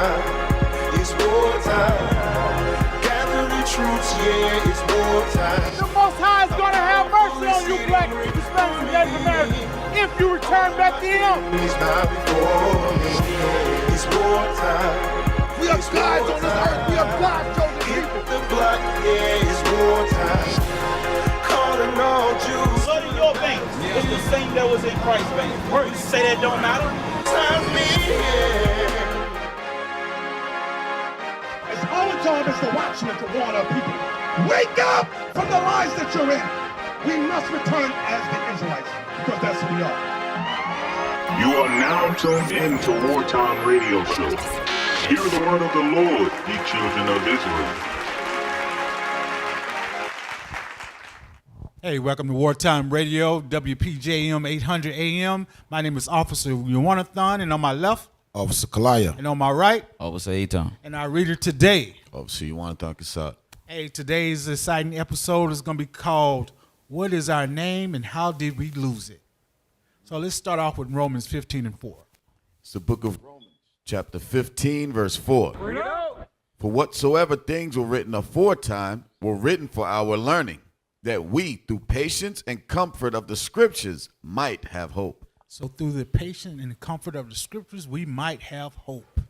wartime. It's wartime. Gathering troops, yeah, it's wartime. The Most High is going to have mercy on you, black Hispanics and Native Americans, if you return back to Him. He's not before me. It's wartime. We are gods on this earth. We are God's chosen people. The block, yeah, it's wartime. Calling all Jews. Blood in your veins. It's the same that was in Christ's veins. You say that don't matter? Time's me, yeah. It's our job as the watchmen to warn our people. Wake up from the lies that you're in. We must return as the Israelites, because that's who we are. You are now tuned in to Wartime Radio Show. Hear the word of the Lord, ye children of Israel. Hey, welcome to Wartime Radio, WPJM 800 AM. My name is Officer Iuic, and on my left, Officer Gedaliah. and on my right, Officer Eton. and our reader today. Officer Iuic. Hey, today's exciting episode is going to be called, What is Our Name and How Did We Lose It? So let's start off with Romans 15:4. It's the book of Romans, chapter 15, verse 4. For whatsoever things were written aforetime were written for our learning, that we, through patience and comfort of the scriptures, might have hope. So through the patience and the comfort of the scriptures, we might have hope.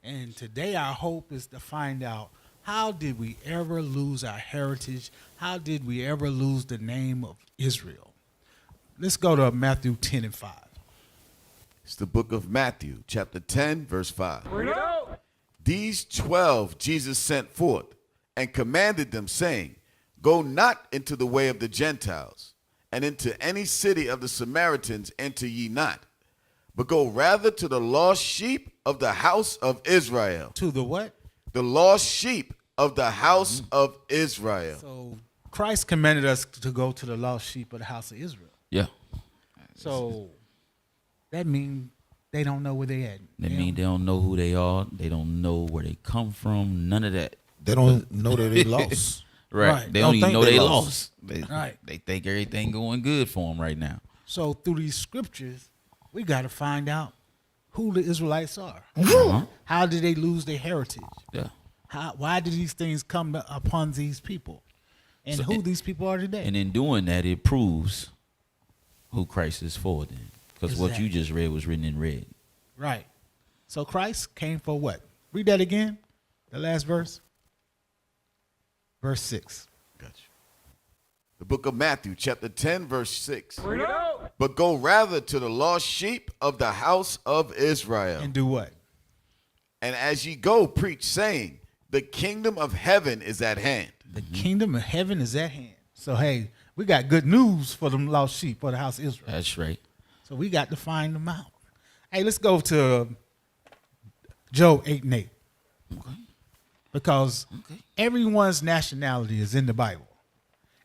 And today our hope is to find out, how did we ever lose our heritage? How did we ever lose the name of Israel? Let's go to Matthew 10:5. It's the book of Matthew, chapter 10, verse 5. These 12 Jesus sent forth and commanded them, saying, Go not into the way of the Gentiles, and into any city of the Samaritans enter ye not, but go rather to the lost sheep of the house of Israel. To the what? The lost sheep of the house of Israel. So Christ commanded us to go to the lost sheep of the house of Israel. Yeah. So that means they don't know where they at. That mean they don't know who they are. They don't know where they come from. None of that. They don't know that they lost. Right. They don't even know they lost. Right. They think everything going good for them right now. So through these scriptures, we got to find out who the Israelites are. How did they lose their heritage? Yeah. Why did these things come upon these people? And who these people are today? And in doing that, it proves who Christ is for then. Because what you just read was written in red. Right. So Christ came for what? Read that again. The last verse. Verse 6. Gotcha. The book of Matthew, chapter 10, verse 6. But go rather to the lost sheep of the house of Israel. And do what? And as ye go, preach, saying, the kingdom of heaven is at hand. The kingdom of heaven is at hand. So, hey, we got good news for them lost sheep for the house of Israel. That's right. So we got to find them out. Hey, let's go to Job 8:8. Okay. Because everyone's nationality is in the Bible.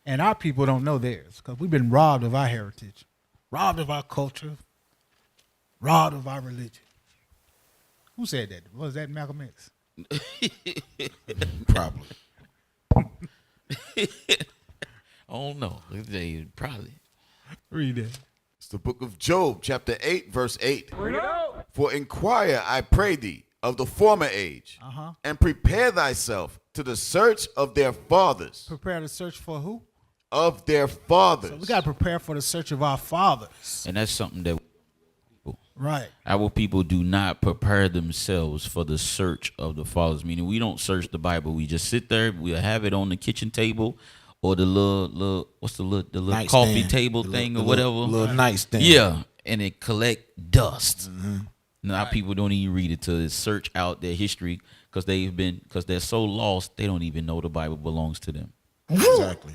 And our people don't know theirs because we've been robbed of our heritage, robbed of our culture, robbed of our religion. Who said that? Was that Malcolm X? Probably. Oh, no. Probably. Read that. It's the book of Job, chapter 8, verse 8. For inquire, I pray thee, of the former age, and prepare thyself to the search of their fathers. Prepare to search for who? Of their fathers. So we got to prepare for the search of our fathers. And that's something that Right. our people do not prepare themselves for the search of the fathers. Meaning we don't search the Bible. We just sit there. We'll have it on the kitchen table or the little what's the little Night coffee stand. table thing or whatever. Little nightstand. Yeah, and it collect dust. Now people don't even read it to search out their history because they're so lost they don't even know the Bible belongs to them. Exactly.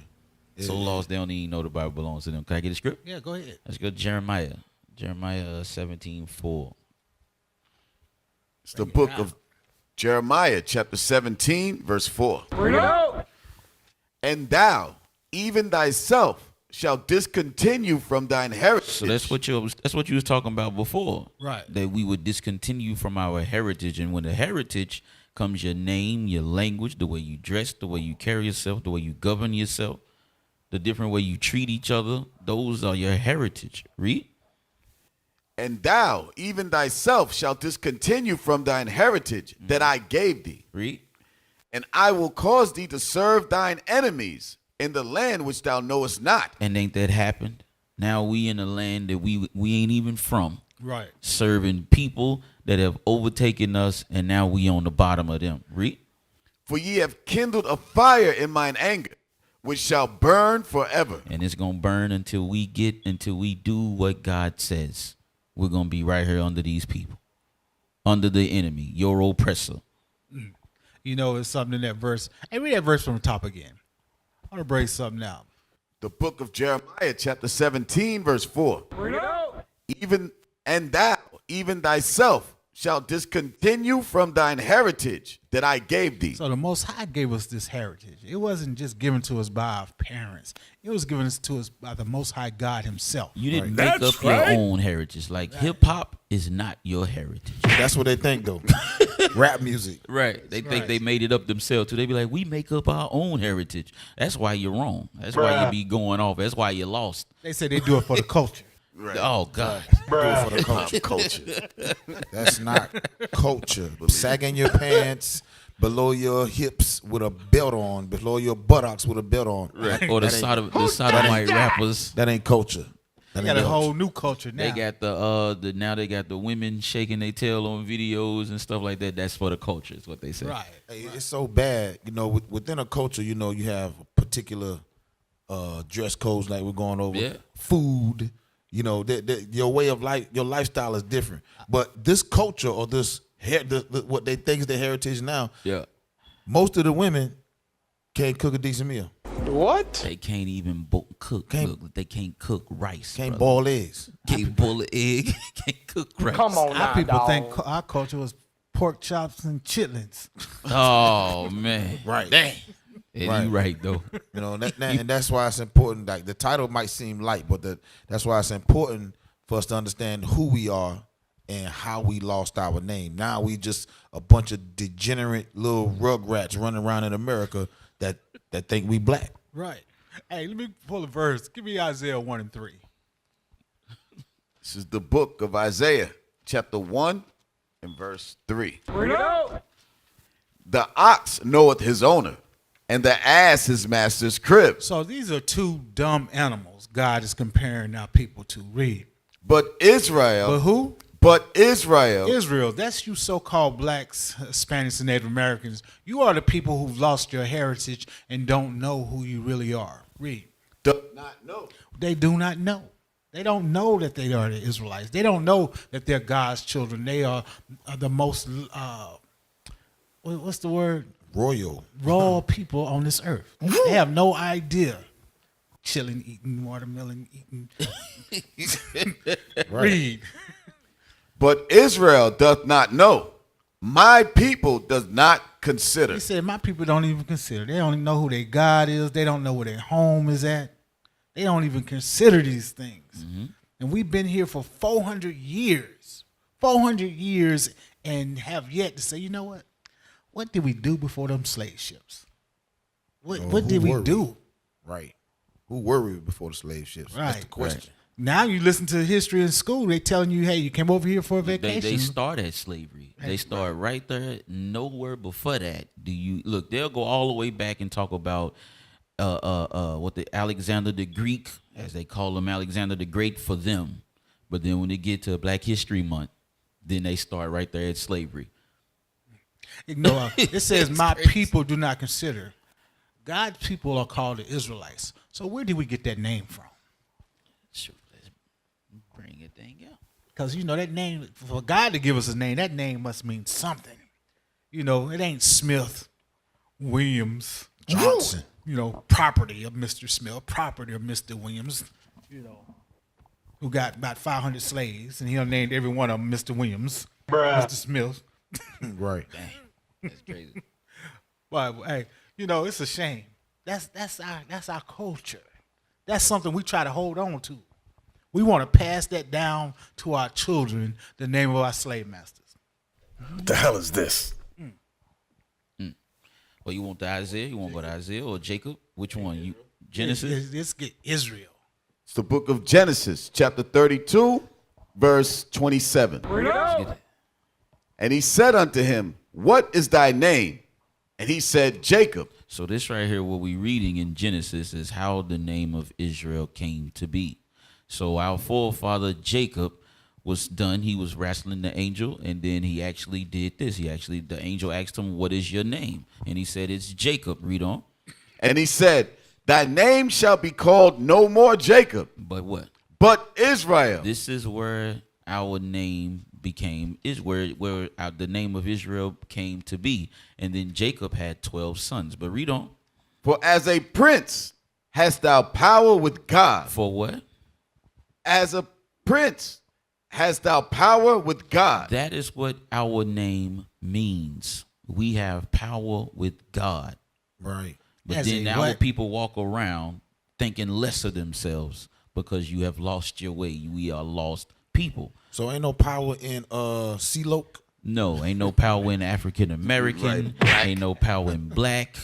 So lost they don't even know the Bible belongs to them. Can I get a script? Yeah, go ahead. Let's go to Jeremiah 17:4. It's the book of Jeremiah, chapter 17, verse 4. And thou, even thyself, shall discontinue from thine heritage. So that's what you was talking about before. Right. That we would discontinue from our heritage. And when the heritage comes your name, your language, the way you dress, the way you carry yourself, the way you govern yourself, the different way you treat each other, those are your heritage. Read. And thou, even thyself, shalt discontinue from thine heritage that I gave thee. Read. And I will cause thee to serve thine enemies in the land which thou knowest not. And ain't that happened? Now we in a land that we ain't even from. Right. Serving people that have overtaken us, and now we on the bottom of them. Read. For ye have kindled a fire in mine anger, which shall burn forever. And it's gonna burn until we do what God says. We're gonna be right here under these people, under the enemy, your oppressor. You know, it's something in that verse. Hey, read that verse from the top again. I want to break something out. The book of Jeremiah, chapter 17, verse 4. Even and thou, even thyself, shalt discontinue from thine heritage that I gave thee. So the Most High gave us this heritage. It wasn't just given to us by our parents. It was given to us by the Most High God himself. You didn't make up your own heritage. Like hip hop is not your heritage. That's what they think, though. Rap music. Right. They think they made it up themselves too. They be like, we make up our own heritage. That's why you're wrong. That's why you be going off. That's why you're lost. They say they do it for the culture. Right. Oh God. Do it for the culture. That's not culture. Sagging your pants below your hips with a belt on, below your buttocks with a belt on. Right. Or the sodomite rappers. That ain't culture. They got a whole new culture now. They got they got the women shaking their tail on videos and stuff like that. That's for the culture, is what they say. Right. Hey, it's so bad. You know, within a culture, you know, you have particular dress codes like we're going over. Yeah. Food. You know, your way of life, your lifestyle is different. But this culture or this what they think is their heritage now. Yeah. Most of the women can't cook a decent meal. What? They can't even cook. Look, they can't cook rice. Can't brother. boil eggs. Can't boil an egg. Can't cook rice. Come on now, Our people dog. think our culture was pork chops and chitlins. Oh man. Right. Dang. Yeah, Right. you right though. You know, and that's why it's important. Like the title might seem light, but that's why it's important for us to understand who we are and how we lost our name. Now we just a bunch of degenerate little rugrats running around in America that think we black. Right. Hey, let me pull a verse. Give me Isaiah 1 and 3. This is the book of Isaiah, chapter 1 and verse 3. The ox knoweth his owner, and the ass his master's crib. So these are two dumb animals God is comparing our people to. Read. But Israel. But who? But Israel. Israel. That's you so-called blacks, Hispanics, and Native Americans. You are the people who've lost your heritage and don't know who you really are. Read. Does not know. They do not know. They don't know that they are the Israelites. They don't know that they're God's children. They are the most, what's the word? Royal people on this earth. They have no idea. Chilling, eating watermelon, eating. Read. But Israel doth not know. My people does not consider. He said, my people don't even consider. They don't even know who their God is. They don't know where their home is at. They don't even consider these things. Mm-hmm. And we've been here for 400 years. 400 years and have yet to say, you know what? What did we do before them slave ships? What did we do? Right. Who were we before the slave ships? Right. That's the question. Right. Now you listen to history in school, they telling you, hey, you came over here for a vacation. They start at slavery. They start right there. Nowhere before that do you look. They'll go all the way back and talk about what the Alexander the Greek, as they call him, Alexander the Great for them. But then when they get to Black History Month, then they start right there at slavery. It says, my people do not consider. God's people are called the Israelites. So where did we get that name from? Sure, let's bring it thing out. Because, that name, for God to give us a name, that name must mean something. It ain't Smith, Williams, Johnson. Property of Mr. Smith, property of Mr. Williams, who got about 500 slaves, and he named every one of them Mr. Williams, Mr. Smith. Right. Dang, that's crazy. But hey, it's a shame. That's our culture. That's something we try to hold on to. We want to pass that down to our children, the name of our slave masters. The hell is this? Well, you want the Isaiah? You want to go to Isaiah or Jacob? Which one? You Genesis? Let's get Israel. It's the book of Genesis, chapter 32, verse 27. And he said unto him, what is thy name? And he said, Jacob. So this right here, what we're reading in Genesis, is how the name of Israel came to be. So our forefather Jacob was done. He was wrestling the angel, and then he actually did this. The angel asked him, what is your name? And he said, it's Jacob. Read on. And he said, thy name shall be called no more Jacob. But what? But Israel. This is where our name became, is where the name of Israel came to be. And then Jacob had 12 sons. But read on. For as a prince hast thou power with God. For what? As a prince hast thou power with God. That is what our name means. We have power with God. Right. But As then a our what? people walk around thinking less of themselves because you have lost your way. We are lost people. So ain't no power in C-Loke? No, ain't no power in African American. Right. Ain't no power in black,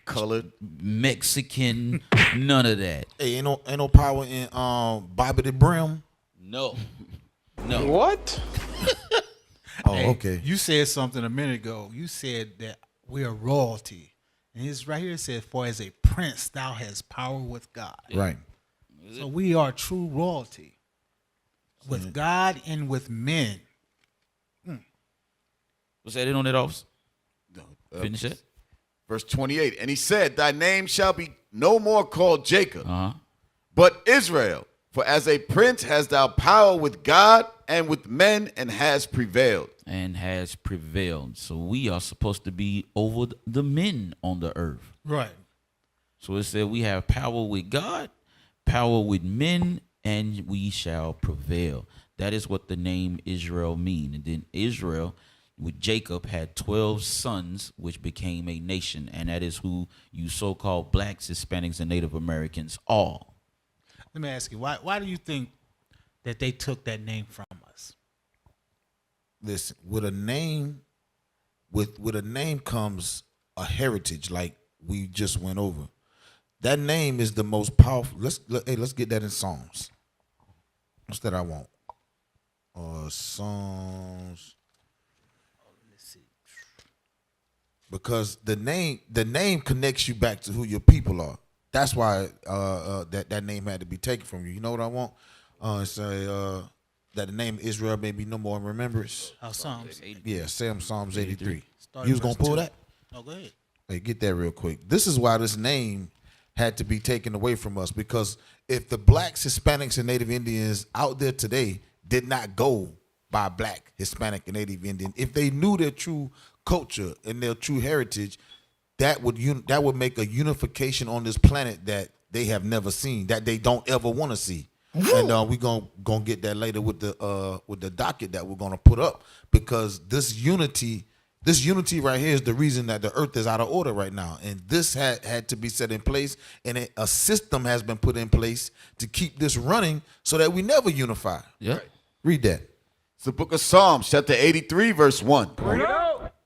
Colored. Mexican, none of that. Hey, ain't no power in Bobby the Brim? No. No. What? Oh, Hey, okay. You said something a minute ago. You said that we are royalty. And it's right here. It says, for as a prince, thou hast power with God. Right. So we are true royalty with God and with men. Was that it on that office? Finish it. Verse 28. And he said, thy name shall be no more called Jacob, Uh-huh. but Israel. For as a prince hast thou power with God and with men, and has prevailed. And has prevailed. So we are supposed to be over the men on the earth. Right. So it said we have power with God, power with men, and we shall prevail. That is what the name Israel mean. And then Israel, with Jacob, had 12 sons, which became a nation. And that is who you so-called blacks, Hispanics, and Native Americans are. Let me ask you, why do you think that they took that name from us? Listen, with a name comes a heritage, like we just went over. That name is the most powerful. Let's get that in Psalms. What's that I want? Psalms. Let's see. Because the name connects you back to who your people are. That's why that name had to be taken from you. You know what I want? Say that the name Israel may be no more in remembrance. Psalms. Yeah, Psalms 83. Start You was at gonna verse pull 2. that? Oh, go ahead. Hey, get that real quick. This is why this name had to be taken away from us, because if the blacks, Hispanics, and Native Indians out there today did not go by black, Hispanic, and Native Indian, if they knew their true culture and their true heritage, that would make a unification on this planet that they have never seen, that they don't ever want to see. And we're gonna get that later with the docket that we're gonna put up, because this unity right here is the reason that the earth is out of order right now. And this had to be set in place, and a system has been put in place to keep this running so that we never unify. Yeah. Right. Read that. It's the book of Psalms, chapter 83, verse 1.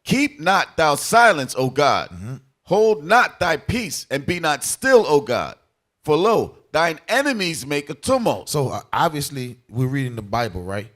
Keep not thou silence, O God. Hold not thy peace, and be not still, O God. For lo, thine enemies make a tumult. So obviously we're reading the Bible, right?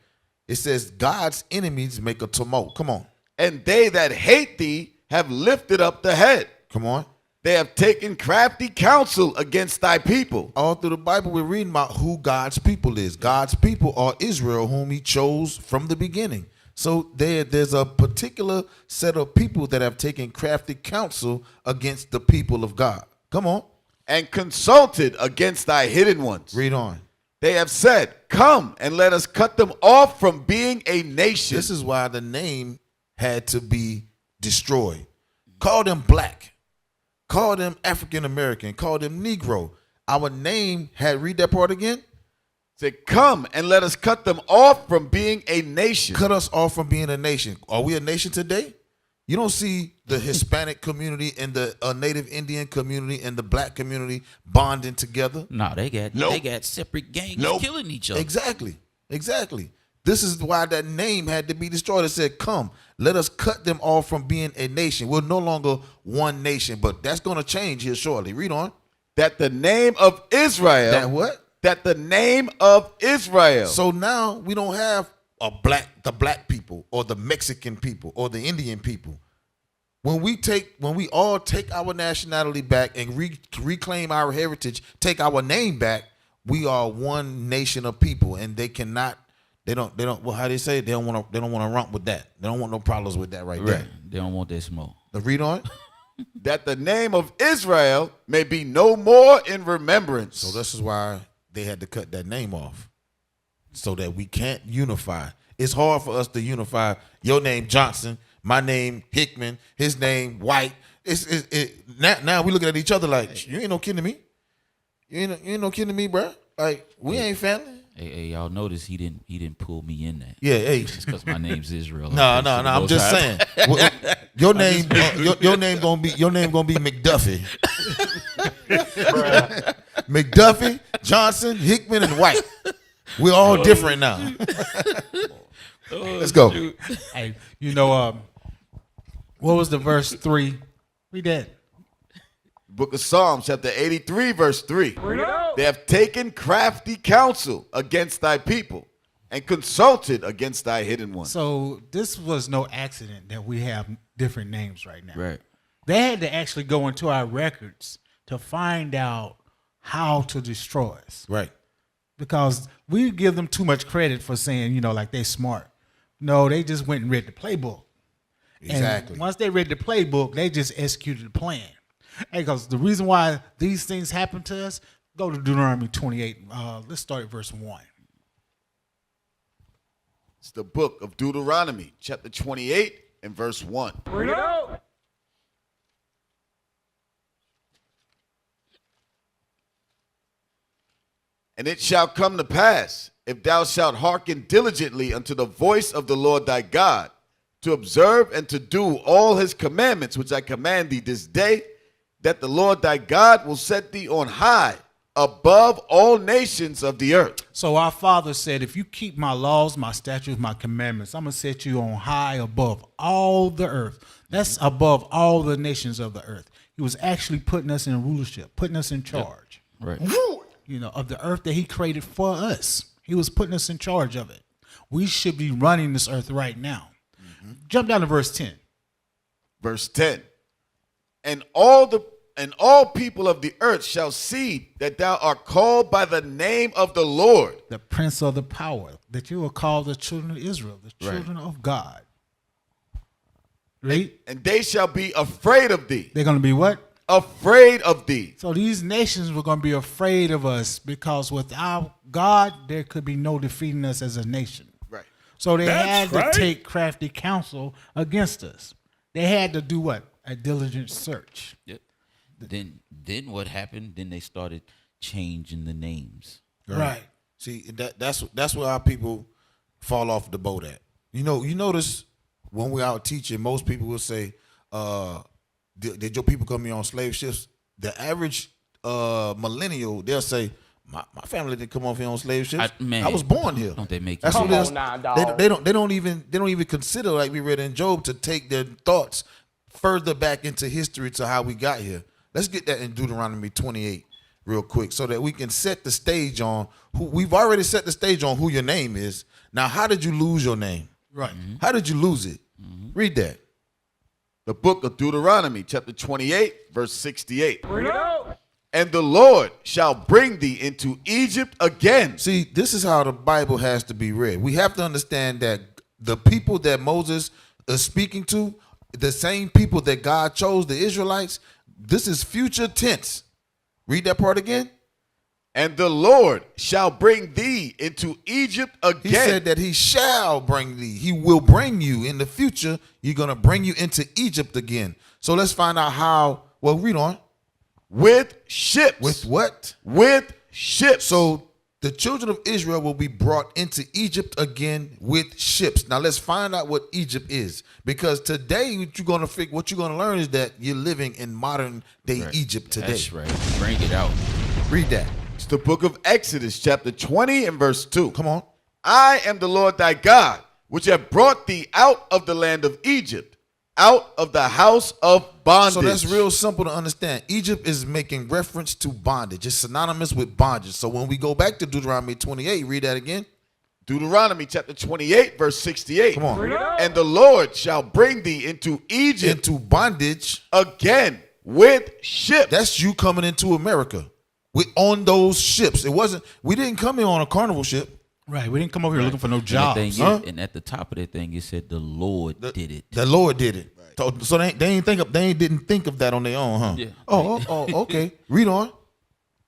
It says God's enemies make a tumult. Come on. And they that hate thee have lifted up the head. Come on. They have taken crafty counsel against thy people. All through the Bible, we're reading about who God's people is. God's people are Israel, whom he chose from the beginning. So there's a particular set of people that have taken crafty counsel against the people of God. Come on. And consulted against thy hidden ones. Read on. They have said, come and let us cut them off from being a nation. This is why the name had to be destroyed. Call them black. Call them African American. Call them Negro. Our name had, read that part again. Said, come and let us cut them off from being a nation. Cut us off from being a nation. Are we a nation today? You don't see the Hispanic community and the Native Indian community and the black community bonding together. No, they got separate gangs killing each other. Exactly. This is why that name had to be destroyed. It said, come, let us cut them off from being a nation. We're no longer one nation, but that's going to change here shortly. Read on. That the name of Israel. That what? that the name of Israel. So now we don't have the black people or the Mexican people or the Indian people. When we all take our nationality back and reclaim our heritage, take our name back, we are one nation of people, and they don't well, how they say it? They don't want to romp with that. They don't want no problems with that right there. They don't want that smoke. The read on it. That the name of Israel may be no more in remembrance. So this is why they had to cut that name off, so that we can't unify. It's hard for us to unify. Your name Johnson, my name Hickman, his name White. Now we looking at each other like, you ain't no kin to me. You ain't no kin to me, bro. Like, we ain't family. Hey, y'all notice he didn't pull me in that. Yeah, hey. Just because my name's Israel. No. I'm just saying. Your name gonna be McDuffie. McDuffie, Johnson, Hickman, and White. We're all different now. Let's go. Hey, what was the verse 3? Read that. Book of Psalms, chapter 83, verse 3. They have taken crafty counsel against thy people and consulted against thy hidden one. So this was no accident that we have different names right now. Right. They had to actually go into our records to find out how to destroy us. Right. Because we give them too much credit for saying, like they're smart. No, they just went and read the playbook. Exactly. And once they read the playbook, they just executed the plan. Hey, because the reason why these things happen to us, go to Deuteronomy 28. Let's start at verse 1. It's the book of Deuteronomy, chapter 28 and verse 1. Bring it out. And it shall come to pass, if thou shalt hearken diligently unto the voice of the Lord thy God, to observe and to do all his commandments which I command thee this day, that the Lord thy God will set thee on high above all nations of the earth. So our Father said, if you keep my laws, my statutes, my commandments, I'm going to set you on high above all the earth. That's above all the nations of the earth. He was actually putting us in rulership, putting us in charge. Right. Of the earth that he created for us. He was putting us in charge of it. We should be running this earth right now. Mm-hmm. Jump down to verse 10. Verse 10. And all people of the earth shall see that thou art called by the name of the Lord, the Prince of the power, that you will call the children of Israel, the children of God. Right? And they shall be afraid of thee. They're going to be what? Afraid of thee. So these nations were going to be afraid of us because without God, there could be no defeating us as a nation. Right. So they had to take crafty counsel against us. They had to do what? A diligent search. Yep. Then what happened? Then they started changing the names. Right. See, that's where our people fall off the boat at. You notice when we're out teaching, most people will say, did your people come here on slave ships? The average millennial, they'll say, my family didn't come off here on slave ships. I was born here. Don't they make That's you what it is. They don't even consider, like we read in Job, to take their thoughts further back into history to how we got here. Let's get that in Deuteronomy 28 real quick so that we can set the stage on who we've already set the stage on who your name is. Now, how did you lose your name? Right. Mm-hmm. How did you lose it? Mm-hmm. Read that. The book of Deuteronomy, chapter 28, verse 68. Bring it out. And the Lord shall bring thee into Egypt again. See, this is how the Bible has to be read. We have to understand that the people that Moses is speaking to, the same people that God chose, the Israelites, this is future tense. Read that part again. And the Lord shall bring thee into Egypt again. He said that he shall bring thee. He will bring you in the future. You're going to bring you into Egypt again. So let's find out how. Well, read on. With ships. With what? With ships. So the children of Israel will be brought into Egypt again with ships. Now let's find out what Egypt is, because today what you're going to learn is that you're living in modern day Egypt today. That's right. Bring it out. Read that. It's the book of Exodus, chapter 20 and verse 2. Come on. I am the Lord thy God, which have brought thee out of the land of Egypt, out of the house of bondage. So that's real simple to understand. Egypt is making reference to bondage. It's synonymous with bondage. So when we go back to Deuteronomy 28, read that again. Deuteronomy chapter 28, verse 68. Come on. And the Lord shall bring thee into Egypt Into bondage. again with ships. That's you coming into America. We on those ships. We didn't come here on a carnival ship. Right. We didn't come over here looking for no And, the jobs. thing is- huh? and at the top of that thing, it said the Lord did it. The Lord did it. So they didn't think of that on their own, huh? Yeah. Oh, okay. Read on.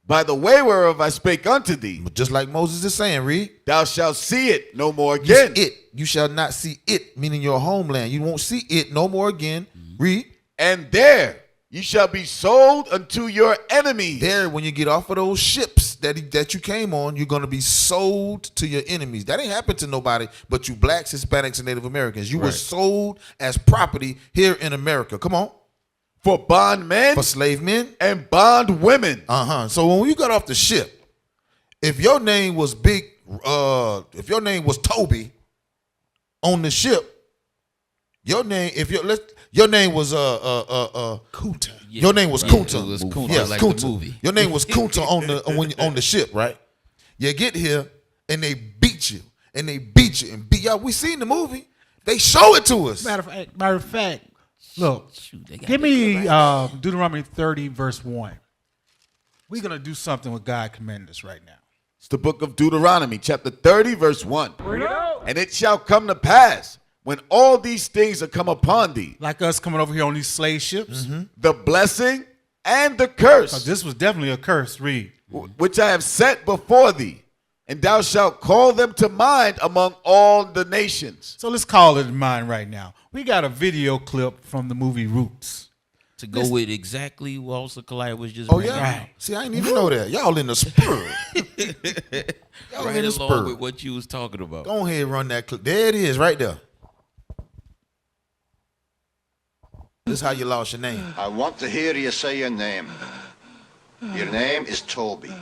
By the way whereof I spake unto thee, But just like Moses is saying, read. thou shalt see it no more You again. see it. You shall not see it, meaning your homeland. You won't see it no more again. Read. And there you shall be sold unto your enemies. There, when you get off of those ships that you came on, you're going to be sold to your enemies. That ain't happened to nobody but you blacks, Hispanics, and Native Americans. You were sold as property here in America. Come on. For bondmen For slave men. and bond women. So when you got off the ship, if your name was if your name was Toby on the ship, your name was Kuta. Yeah. your name was Yeah, Kunta. it was Kunta, Yeah, like the Kunta. movie. Your name was Kunta on the ship, right? You get here and they beat you and they beat you and beat y'all. We seen the movie. They show it to us. Matter of fact, look, Shoot, they got give the me correct- Deuteronomy 30, verse 1. We're going to do something with God commanded us right now. It's the book of Deuteronomy, chapter 30, verse 1. And it shall come to pass, when all these things are come upon thee, Like us coming over here on these slave ships. the blessing and the curse, This was definitely a curse. Read. which I have set before thee, and thou shalt call them to mind among all the nations. So let's call it in mind right now. We got a video clip from the movie Roots. to go with exactly what also Gedaliah was just Oh bringing yeah. out. Right. See, I didn't even know that. Y'all in the spur. Y'all Right in the along spur. with what you was talking about. Go ahead and run that clip. There it is, right there. This is how you lost your name. I want to hear you say your name. Your name is Toby.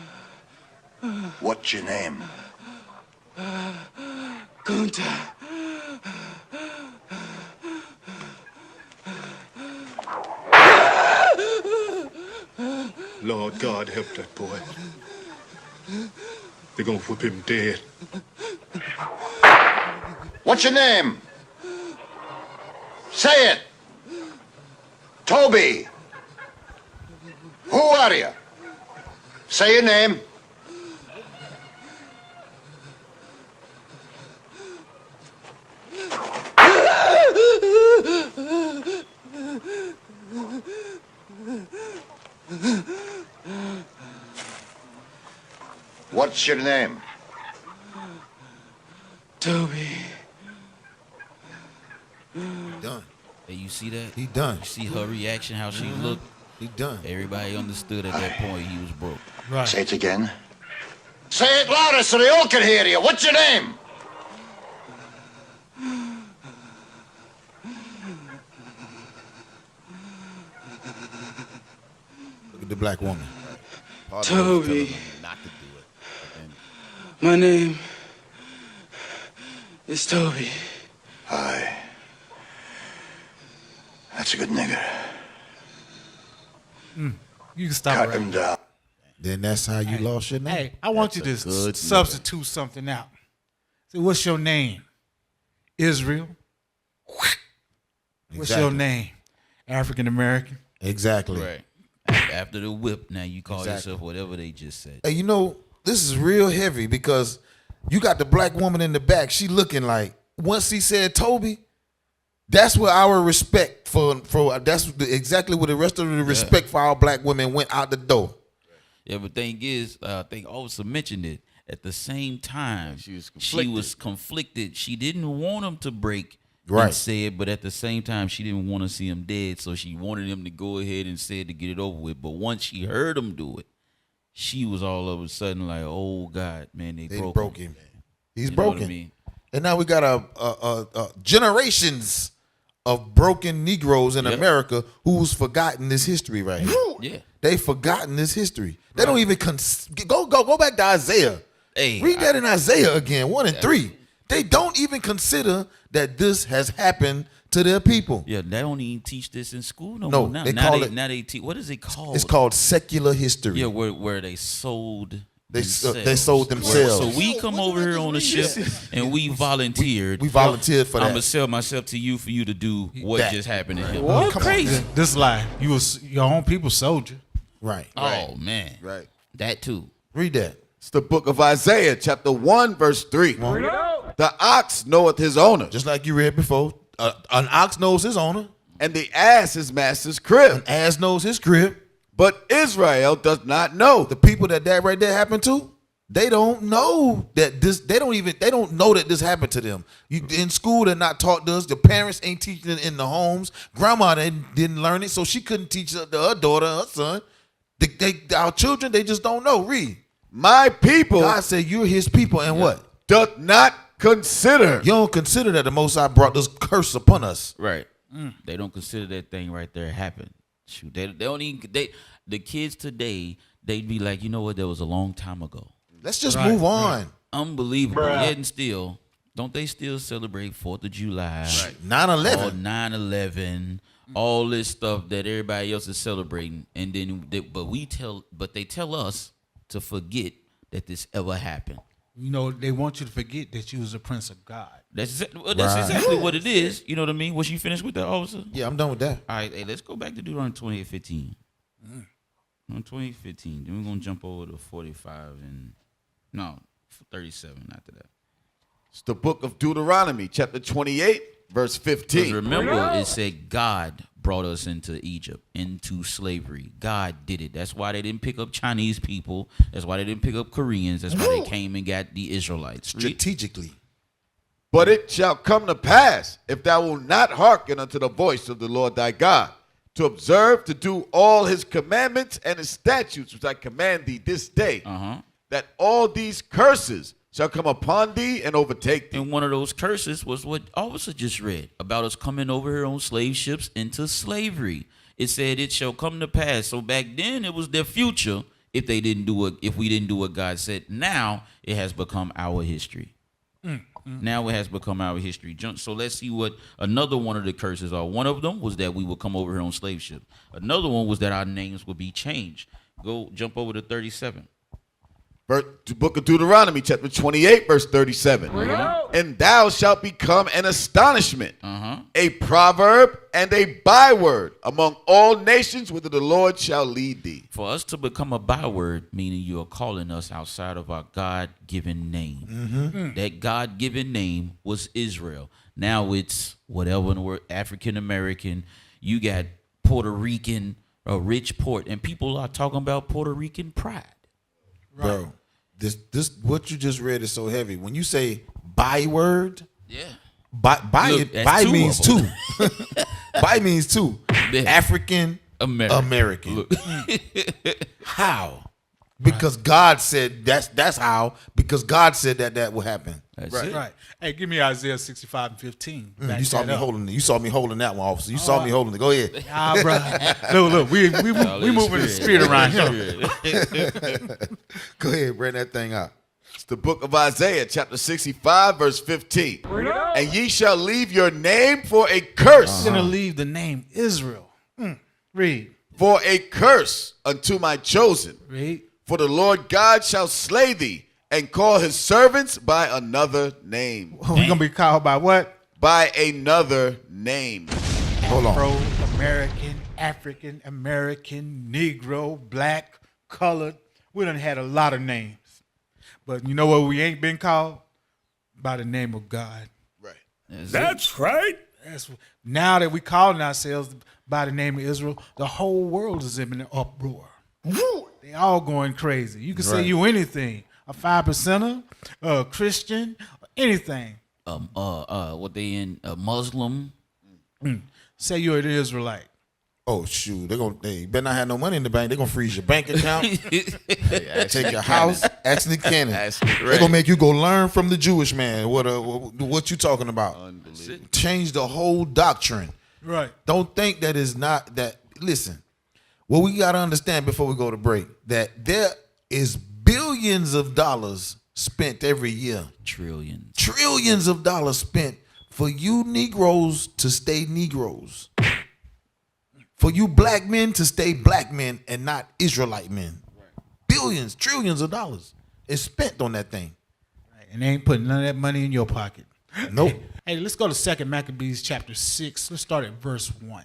What's your name? Kunta. Lord God, help that boy. They're gonna whip him dead. What's your name? Say it. Toby. Who are you? Say your name. What's your name? Toby. Done. Hey, you see that? He done. You see her reaction, how she looked? He done. Everybody understood at that point he was broke. Right. Say it again. Say it louder so they all can hear you. What's your name? Look at the black woman. Part of it was telling Toby. them not to do it. My name is Toby. Aye. That's a good nigger. You can stop Cut it right him now. down. Then that's how you lost your name. Hey, I want you That's to a good substitute something out. Say, what's your name? Israel. What's your Exactly. name? African American. Exactly. Right. After the whip, now you call Exactly. yourself whatever they just said. Hey, you know, this is real heavy because you got the black woman in the back. She looking like, once he said Toby, that's where our respect for that's exactly where the rest of the respect for our black women went out the door. Yeah, but thing is, I think Officer mentioned it. At the same time, She was she was conflicted. She didn't want him to break Right. and say it, but at the same time, she didn't want to see him dead. So she wanted him to go ahead and say it to get it over with. But once she heard him do it, she was all of a sudden like, "Oh God, man, they broke him." He's You know what broken. I mean? And now we got a generations of broken Negroes in Yep. America who's forgotten this history right here. Yeah. They forgotten this history. They don't even go back to Isaiah. Hey, Read that in Isaiah again, 1 and 3. They don't even consider that this has happened to their people. Yeah, they don't even teach this in school no No, more. Now, they now call they, it- now they teach. What is it called? It's called secular history. Yeah, where they sold. They themselves. sold themselves. So we come over here on the ship and we volunteered. We volunteered for that. I'm gonna sell myself to you for you to do what That. just happened to him. What? Come on, Crazy. This lie. You was your own people sold you. Right. Oh man, Right. that too. Read that. It's the book of Isaiah, chapter 1, verse 3. The ox knoweth his owner, Just like you read before, an ox knows his owner, and the ass his master's crib. ass knows his crib. But Israel does not know. The people that right there happened to, they don't know that this. They don't know that this happened to them. In school, they're not taught this. The parents ain't teaching it in the homes. Grandma didn't learn it, so she couldn't teach her daughter, her son. Our children, they just don't know. Read. My people God said, "You're His people," and what? doth not consider. You don't consider that the Most High brought this curse upon us. Right. They don't consider that thing right there happened. Shoot, they don't even. The kids today, they'd be like, you know what? That was a long time ago. Let's just move on. Unbelievable. Yet and still, don't they still celebrate 4th of July? Right. 9/11. All 9/11, all this stuff that everybody else is celebrating, and then but they tell us to forget that this ever happened. You know, they want you to forget that you was a prince of God. That's Right. exactly what it is. You know what I mean? Was you finished with that, officer? Yeah, I'm done with that. All right, hey, let's go back to Deuteronomy 28:15. On 28:15, then we're gonna jump over to 45 and 37 after that. It's the book of Deuteronomy, chapter 28, verse 15. Remember, it said God brought us into Egypt, into slavery. God did it. That's why they didn't pick up Chinese people. That's why they didn't pick up Koreans. That's why they came and got the Israelites. Strategically. But it shall come to pass, if thou wilt not hearken unto the voice of the Lord thy God, to observe to do all his commandments and his statutes which I command thee this day, that all these curses shall come upon thee and overtake thee. And one of those curses was what Officer just read about us coming over here on slave ships into slavery. It said it shall come to pass. So back then it was their future if we didn't do what God said. Now it has become our history. Now it has become our history. So let's see what another one of the curses are. One of them was that we would come over here on slave ships. Another one was that our names would be changed. Go jump over to 37. Book of Deuteronomy, chapter 28, verse 37. And thou shalt become an astonishment, a proverb and a byword among all nations whither the Lord shall lead thee. For us to become a byword, meaning you are calling us outside of our God-given name. That God-given name was Israel. Now it's whatever in the word, African-American. You got Puerto Rican, a rich port, and people are talking about Puerto Rican pride. Bro, this what you just read is so heavy. When you say byword, by means two. By means two. Yeah. African American. How? Because God said that's how. Because God said that will happen. That's Right, it. right. Hey, give me Isaiah 65 and 15. Back You saw that me up. holding it. You saw me holding that one, officer. You saw me holding it. Go ahead. Ah, bro. Look, we moving the spirit around here. Go ahead, bring that thing out. It's the book of Isaiah, chapter 65, verse 15. And ye shall leave your name for a curse. You're going to leave the name Israel. Read. For a curse unto my chosen. Read. For the Lord God shall slay thee, and call his servants by another name. We're going to be called by what? By another name. Hold on. Afro-American, African-American, Negro, black, colored. We done had a lot of names. But you know what we ain't been called? By the name of God. Right. That's right. Now that we calling ourselves by the name of Israel, the whole world is in an uproar. They all going crazy. You can say you anything. A 5%er, a Christian, anything. What they in? A Muslim. Say you're an Israelite. Oh shoot, they better not have no money in the bank. They're gonna freeze your bank account, take your house. Actually, Cannon. They're gonna make you go learn from the Jewish man. What you talking about? Change the whole doctrine. Right. Don't think that is not that. Listen, what we gotta understand before we go to break, that there is billions of dollars spent every year. Trillions. Trillions of dollars spent for you Negroes to stay Negroes. For you black men to stay black men and not Israelite men. Billions, trillions of dollars is spent on that thing. Right. And they ain't putting none of that money in your pocket. Nope. Hey, let's go to 2 Maccabees chapter 6. Let's start at verse 1.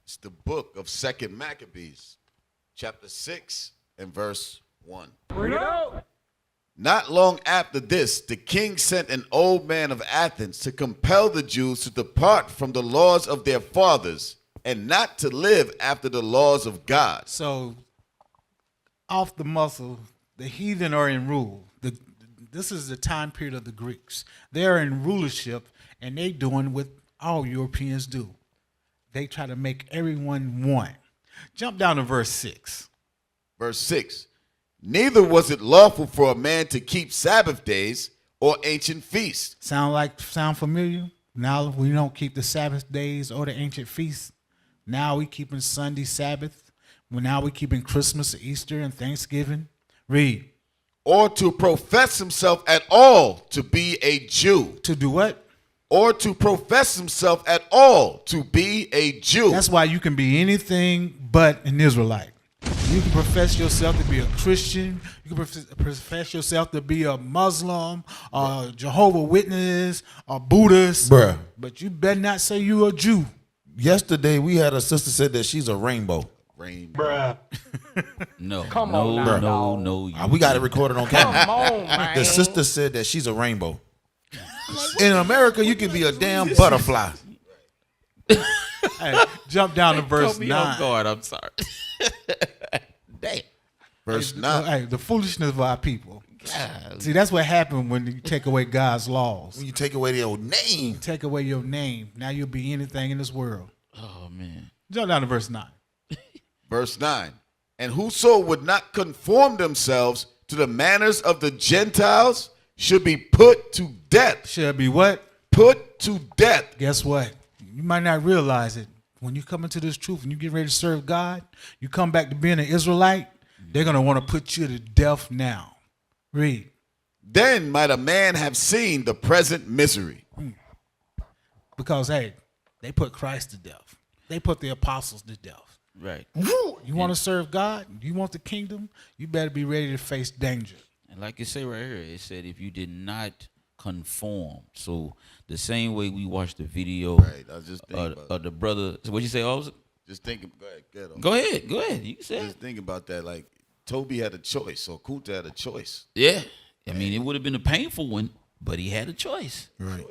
It's the book of 2 Maccabees, chapter 6 and verse 1. Not long after this, the king sent an old man of Athens to compel the Jews to depart from the laws of their fathers and not to live after the laws of God. So, off the muscle, the heathen are in rule. This is the time period of the Greeks. They're in rulership, and they doing what all Europeans do. They try to make everyone one. Jump down to verse 6. Verse 6. Neither was it lawful for a man to keep Sabbath days or ancient feasts. Sound familiar? Now we don't keep the Sabbath days or the ancient feasts. Now we keeping Sunday Sabbath. Now we keeping Christmas, Easter, and Thanksgiving. Read. Or to profess himself at all to be a Jew. To do what? Or to profess himself at all to be a Jew. That's why you can be anything but an Israelite. You can profess yourself to be a Christian. You can profess yourself to be a Muslim, a Jehovah's Witness, a Buddhist. Bruh. But you better not say you're a Jew. Yesterday, we had a sister said that she's a rainbow. Bruh. No. Come no, on now, no, dog. We got it recorded on camera. Come on, man. The sister said that she's a rainbow. In America, you can be a damn butterfly. Hey, jump down to verse Caught me 9. off guard, I'm sorry. Damn. Verse 9. Hey, the foolishness of our people. God. See, that's what happened when you take away God's laws. When you take away their old name. Take away your name. Now you'll be anything in this world. Oh, man. Jump down to verse 9. Verse 9. And whoso would not conform themselves to the manners of the Gentiles should be put to death. Should be what? Put to death. Guess what? You might not realize it. When you come into this truth and you get ready to serve God, you come back to being an Israelite, they're going to want to put you to death now. Read. Then might a man have seen the present misery. Because, hey, they put Christ to death. They put the apostles to death. Right. You want to serve God? You want the kingdom? You better be ready to face danger. And like it say right here, it said if you did not conform. So the same way we watched the video Right. I was just thinking of the brother. So what you say, Officer? Just thinking. Go ahead. Go ahead. You said. Just thinking about that. Like Toby had a choice, or Kunta had a choice. Yeah. I mean, it would have been a painful one, but he had a choice. Right.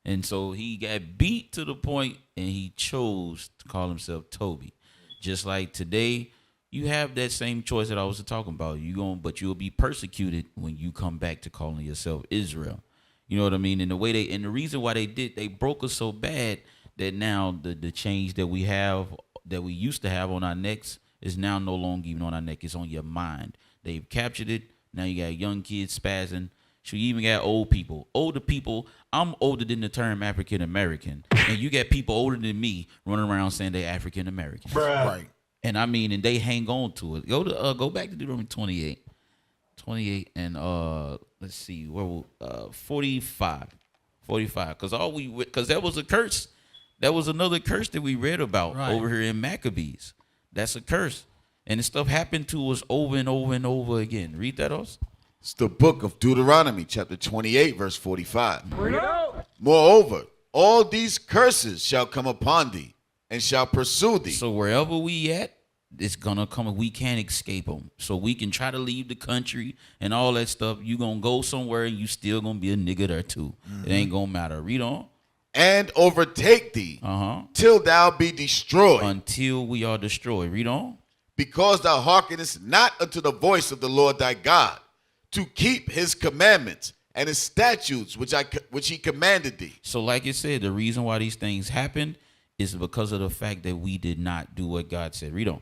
And so he got beat to the point, and he chose to call himself Toby. Just like today, you have that same choice that I was talking about. But you'll be persecuted when you come back to calling yourself Israel. You know what I mean? And the reason why they broke us so bad that now the change that we have, that we used to have on our necks, is now no longer even on our neck. It's on your mind. They've captured it. Now you got young kids spazzing. So you even got old people. Older people, I'm older than the term African American. And you got people older than me running around saying they're African American. Right. And I mean, and they hang on to it. Go back to Deuteronomy 28. 28 and let's see, 45. 45. Because that was a curse. That was another curse that we read about over here in Maccabees. That's a curse. And this stuff happened to us over and over and over again. Read that, Os. It's the book of Deuteronomy, chapter 28, verse 45. Bring it out. Moreover, all these curses shall come upon thee, and shall pursue thee. So wherever we at, it's gonna come. We can't escape them. So we can try to leave the country and all that stuff. You gonna go somewhere and you still gonna be a nigga there too. It ain't gonna matter. Read on. And overtake thee, till thou be destroyed. Until we are destroyed. Read on. Because thou hearkenest not unto the voice of the Lord thy God, to keep his commandments and his statutes which he commanded thee. So like it said, the reason why these things happened is because of the fact that we did not do what God said. Read on.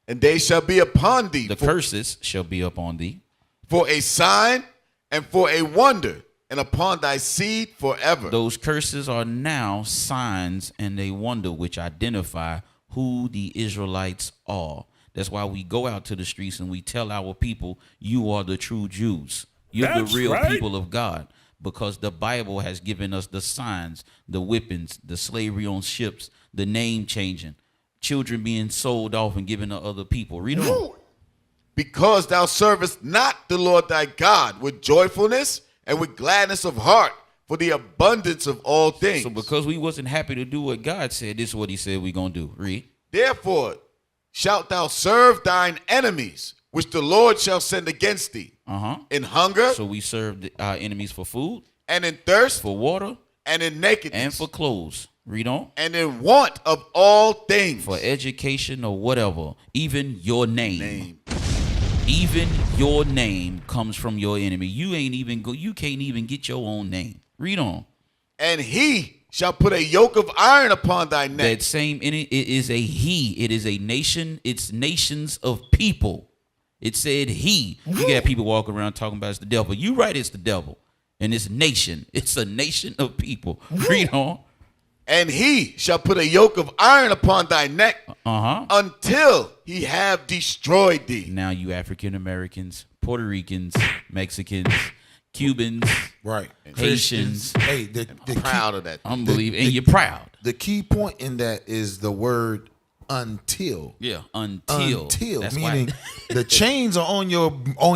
And they shall be upon thee. The curses shall be upon thee. For a sign and for a wonder, and upon thy seed forever. Those curses are now signs and a wonder which identify who the Israelites are. That's why we go out to the streets and we tell our people, you are the true Jews. You're the real people of God. because the Bible has given us the signs, the whippings, the slavery on ships, the name changing, children being sold off and given to other people. Read on. Because thou servest not the Lord thy God with joyfulness and with gladness of heart for the abundance of all things. So because we wasn't happy to do what God said, this is what he said we going to do. Read. Therefore shalt thou serve thine enemies, which the Lord shall send against thee, in hunger. So we serve our enemies for food, and in thirst, for water, and in nakedness, and for clothes. Read on. And in want of all things, for education or whatever, even your name. Even your name comes from your enemy. You can't even get your own name. Read on. And he shall put a yoke of iron upon thy neck. That same it is a he. It is a nation. It's nations of people. It said he. You got people walking around talking about it's the devil. You right, it's the devil. And it's nation. It's a nation of people. Read on. And he shall put a yoke of iron upon thy neck until he have destroyed thee. Now you African Americans, Puerto Ricans, Mexicans, Cubans, right, Haitians. Hey, I'm proud of that. Unbelievable. And you're proud. The key point in that is the word until. Yeah, until. That's meaning the chains are on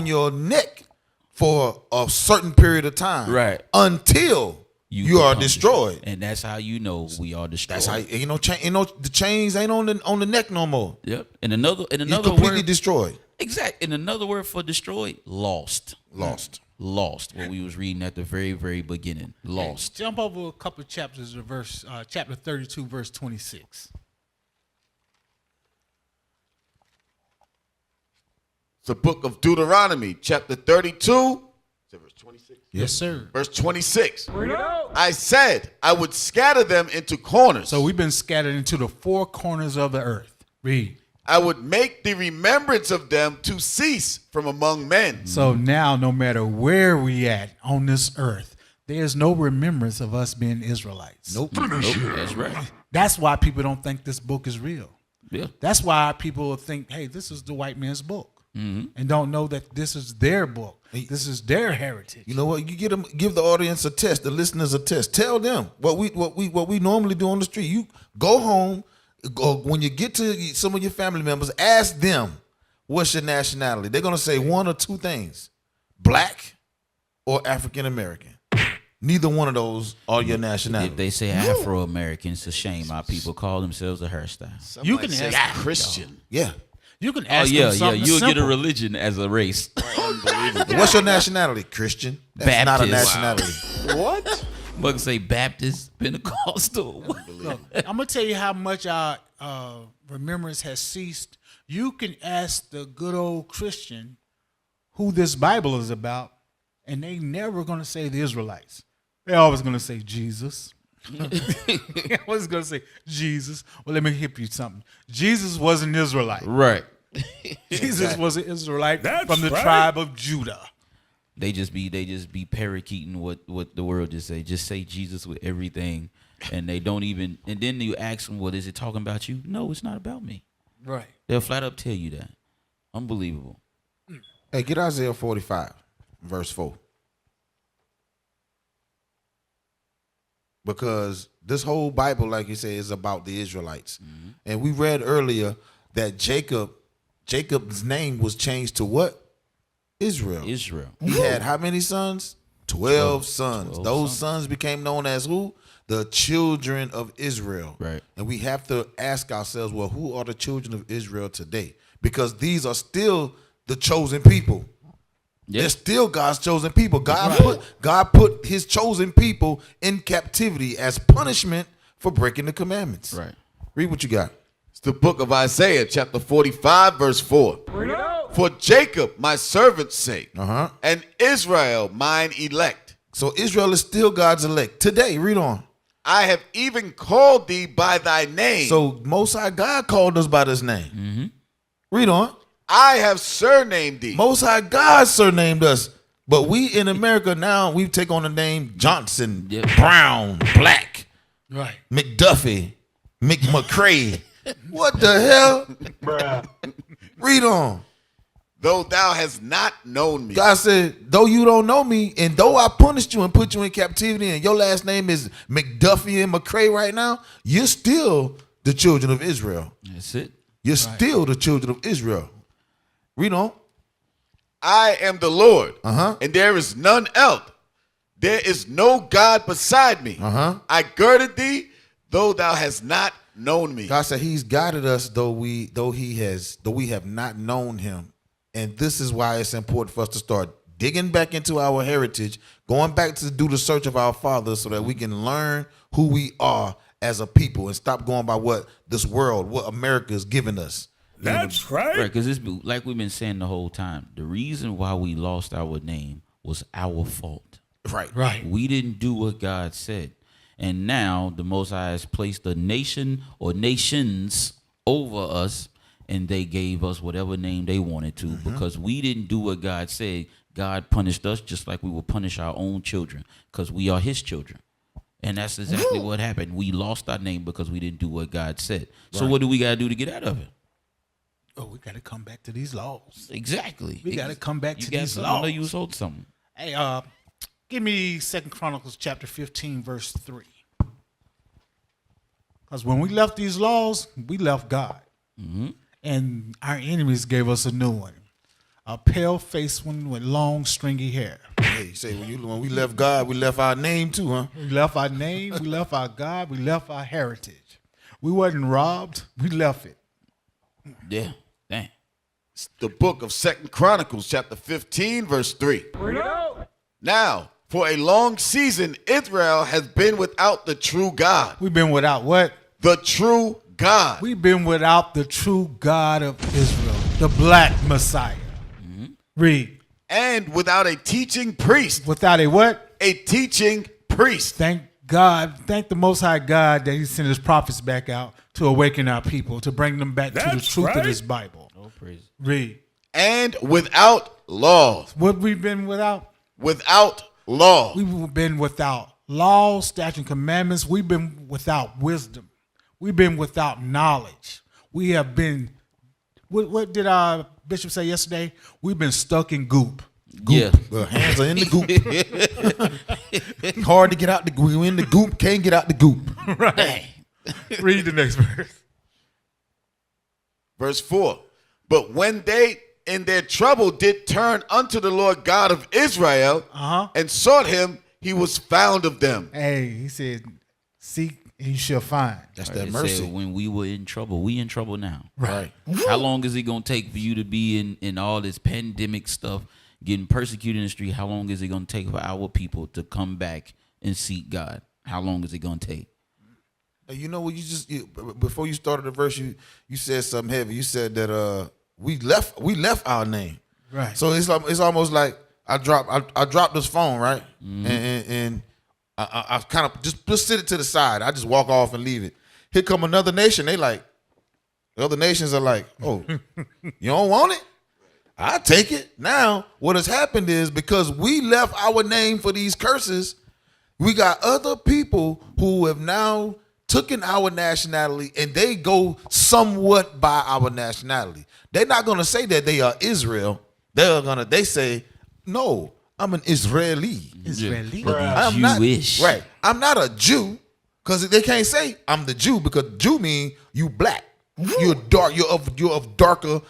your neck for a certain period of time. Right. Until you are destroyed. And that's how you know we are destroyed. That's how the chains ain't on the neck no more. Yep. And another you're completely word, destroyed. Exactly. And another word for destroyed, lost. What we was reading at the very, very beginning. Lost. Jump over a couple of chapters to verse chapter 32, verse 26. It's the book of Deuteronomy, chapter 32. Verse 26? Yes, sir. Verse 26. I said I would scatter them into corners. So we've been scattered into the four corners of the earth. Read. I would make the remembrance of them to cease from among men. So now, no matter where we at on this earth, there's no remembrance of us being Israelites. Nope. That's right. That's why people don't think this book is real. Yeah. That's why people think, hey, this is the white man's book. And don't know that this is their book. This is their heritage. You know what? You give the audience a test, the listeners a test. Tell them what we normally do on the street. You go home, when you get to some of your family members, ask them what's your nationality. They're gonna say one or two things: black or African American. Neither one of those are your nationality. If they say Afro American, it's a shame. Our people call themselves a hairstyle. You can ask Christian. Yeah. You can ask them something You'll simple. get a religion as a race. Unbelievable. What's your nationality? Christian. That's not a Baptist. nationality. What? Buck say Baptist, Pentecostal. Look, I'm gonna tell you how much our remembrance has ceased. You can ask the good old Christian who this Bible is about, and they never gonna say the Israelites. They're always gonna say Jesus. I was gonna say Jesus. Well, let me hip you something. Jesus was an Israelite. Right. Jesus was an Israelite from the tribe of Judah. They just be parakeeting what the world just say. Just say Jesus with everything, and they don't even. And then you ask them, "What is it talking about you?" No, it's not about me. Right. They'll flat up tell you that. Unbelievable. Hey, get Isaiah 45, verse 4. Because this whole Bible, like you say, is about the Israelites. Mm-hmm. And we read earlier that Jacob's name was changed to what? Israel. He had how many sons? 12 sons. Those sons became known as who? The children of Israel. Right. And we have to ask ourselves, well, who are the children of Israel today? Because these are still the chosen people. Yep. They're still God's chosen people. God put his chosen people in captivity as punishment for breaking the commandments. Right. Read what you got. It's the book of Isaiah, chapter 45, verse 4. For Jacob, my servant's sake, and Israel, mine elect. So Israel is still God's elect. Today, read on. I have even called thee by thy name. So Most High God called us by this name. Mm-hmm. Read on. I have surnamed thee. Most High God surnamed us. But we in America now, we take on the name Johnson, Brown, Black, right, McDuffie, McMcCray. What the hell? Bruh. Read on. though thou hast not known me. God said, though you don't know me, and though I punished you and put you in captivity, and your last name is McDuffie and McCrae right now, you're still the children of Israel. That's it. You're still the children of Israel. Read on. I am the Lord, and there is none else. There is no God beside me. I girded thee, though thou hast not known me. God said He's guided us, though we have not known Him. And this is why it's important for us to start digging back into our heritage, going back to do the search of our fathers so that we can learn who we are as a people and stop going by what this world, what America is giving us. That's right. Right, because it's like we've been saying the whole time. The reason why we lost our name was our fault. Right. We didn't do what God said. And now the Most High has placed a nation or nations over us, and they gave us whatever name they wanted to because we didn't do what God said. God punished us just like we will punish our own children because we are His children. And that's exactly what happened. We lost our name because we didn't do what God said. So what do we got to do to get out of it? Oh, we got to come back to these laws. Exactly. We got to come back to these something? I know laws. you was holding something. Hey, give me 2 Chronicles chapter 15, verse 3. Because when we left these laws, we left God. And our enemies gave us a new one. A pale-faced one with long, stringy hair. Hey, you say when we left God, we left our name too, huh? We left our name, we left our God, we left our heritage. We wasn't robbed, we left it. Yeah, dang. It's the book of 2 Chronicles, chapter 15, verse 3. Now, for a long season, Israel has been without the true God. We've been without what? The true God. We've been without the true God of Israel, the black Messiah. Read. And without a teaching priest. Without a what? A teaching priest. Thank God, thank the Most High God that He sent His prophets back out to awaken our people, to bring them back to the truth of this Bible. No praise. Read. And without laws. What we've been without? Without law. We've been without law, statutes, and commandments. We've been without wisdom. We've been without knowledge. We have been, what did our bishop say yesterday? We've been stuck in goop. Yeah. Well, hands are in the goop. Hard to get out the goop. You in the goop, can't get out the goop. Right. Read the next verse. Verse 4. But when they in their trouble did turn unto the Lord God of Israel and sought Him, He was found of them. Hey, He said, seek and you shall find. That's Right, that it mercy. said when we were in trouble, we in trouble now. Right. How long is it going to take for you to be in all this pandemic stuff, getting persecuted in the street? How long is it going to take for our people to come back and seek God? How long is it going to take? You know what? Before you started the verse, you said something heavy. You said that we left our name. Right. So it's almost like I dropped this phone, right, and I kind of just sit it to the side. I just walk off and leave it. Here come another nation. They like, the other nations are like, oh, you don't want it? I take it. Now, what has happened is because we left our name for these curses, we got other people who have now taken our nationality and they go somewhat by our nationality. They're not going to say that they are Israel. They say, no, I'm an Israeli. Israeli. I'm Jewish. Not, right. I'm not a Jew because they can't say I'm the Jew because Jew mean you black. You're dark. You're of darker